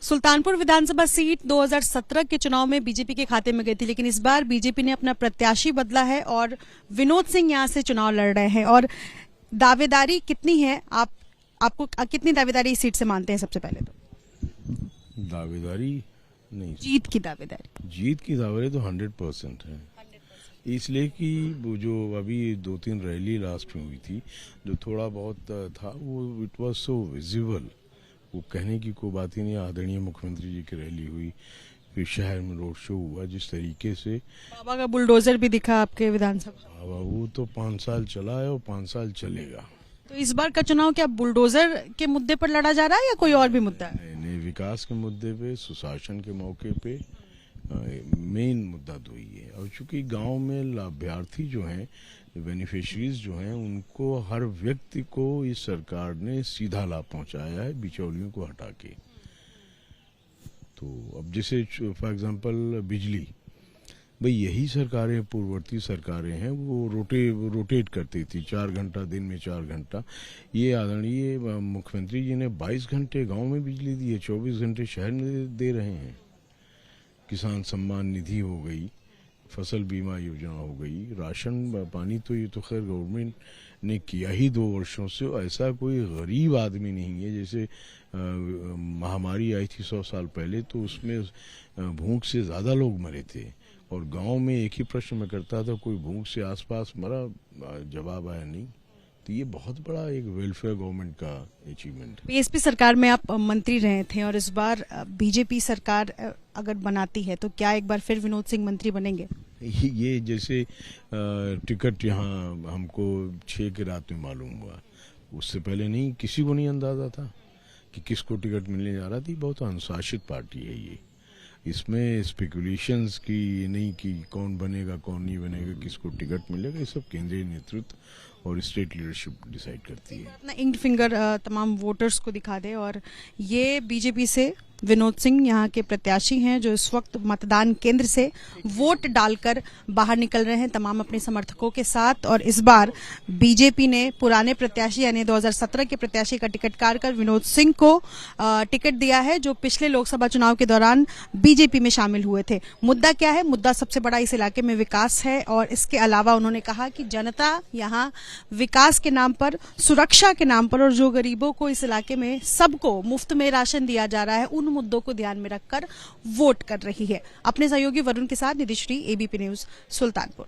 सुल्तानपुर विधानसभा seat 2017 के चुनाव में बीजेपी के खाते में गई थी, लेकिन इस बार बीजेपी ने अपना प्रत्याशी बदला है और विनोद सिंह यहां से चुनाव लड़ रहे हैं। और दावेदारी कितनी है, आपको कितनी दावेदारी इस सीट से मानते हैं? सबसे पहले तो दावेदारी नहीं, जीत की दावेदारी तो 100% है। इसलिए कि वो जो अभी 2-3 रैली लास्ट में हुई थी, जो थोड़ा बहुत था वो इट वाज सो विजिबल, वो कहने की कोई बात ही नहीं। आदरणीय मुख्यमंत्री जी की रैली हुई, फिर शहर में रोड शो हुआ, जिस तरीके से बाबा का बुलडोजर भी दिखा आपके विधानसभा। वो तो 5 साल चला है और 5 साल चलेगा। तो इस बार का चुनाव क्या बुलडोजर के मुद्दे पर लड़ा जा रहा है या कोई और भी मुद्दा है? नहीं, विकास के मुद्दे पे, सुशासन के मौके पे मेन मुद्दा तो ही है। और चूंकि गांव में लाभार्थी जो हैं, बेनिफिशरीज जो हैं, उनको हर व्यक्ति को इस सरकार ने सीधा लाभ पहुंचाया है, बिचौलियों को हटा के। तो अब जैसे फॉर एग्जांपल बिजली, भाई यही सरकारें, पूर्ववर्ती सरकारें हैं, वो रोटेट करती थी, 4 घंटा दिन में 4 घंटा। ये आदरणीय मुख्यमंत्री जी ने 22 घंटे गांव में बिजली दी है, 24 घंटे शहर में दे रहे हैं। किसान सम्मान निधि हो गई, फसल बीमा योजना हो गई, राशन पानी तो ये तो खैर गवर्नमेंट ने किया ही 2 वर्षों से। ऐसा कोई गरीब आदमी नहीं है, जैसे महामारी आई थी 100 साल पहले, तो उसमें भूख से ज़्यादा लोग मरे थे। और गांव में एक ही प्रश्न मैं करता था, कोई भूख से आसपास मरा? जवाब आया नहीं। तो ये बहुत बड़ा एक वेलफेयर गवर्नमेंट का अचीवमेंट है। बीएसपी सरकार में आप मंत्री रहे थे और इस बार बीजेपी सरकार अगर बनाती है तो क्या एक बार फिर विनोद सिंह मंत्री बनेंगे? ये जैसे टिकट यहाँ हमको 6 की रात में मालूम हुआ, उससे पहले नहीं, किसी को नहीं अंदाजा था कि किसको टिकट मिलने जा रहा थी। बहुत अनुशासित पार्टी है ये, इसमें स्पेकुलेशंस की नहीं कि कौन बनेगा कौन नहीं बनेगा, किसको टिकट मिलेगा, ये सब केंद्रीय नेतृत्व और स्टेट लीडरशिप डिसाइड करती है। अपना इंड फिंगर तमाम वोटर्स को दिखा दे। और ये बीजेपी से विनोद सिंह यहाँ के प्रत्याशी हैं, जो इस वक्त मतदान केंद्र से वोट डालकर बाहर निकल रहे हैं तमाम अपने समर्थकों के साथ। और इस बार बीजेपी ने पुराने प्रत्याशी यानी 2017 के प्रत्याशी का टिकट काट कर विनोद सिंह को टिकट दिया है, जो पिछले लोकसभा चुनाव के दौरान बीजेपी में शामिल हुए थे। मुद्दा क्या है? मुद्दा सबसे बड़ा इस इलाके में विकास है। और इसके अलावा उन्होंने कहा कि जनता यहाँ विकास के नाम पर, सुरक्षा के नाम पर, और जो गरीबों को इस इलाके में सबको मुफ्त में राशन दिया जा रहा है, उन मुद्दों को ध्यान में रखकर वोट कर रही है। अपने सहयोगी वरुण के साथ निधिश्री, एबीपी न्यूज, सुल्तानपुर।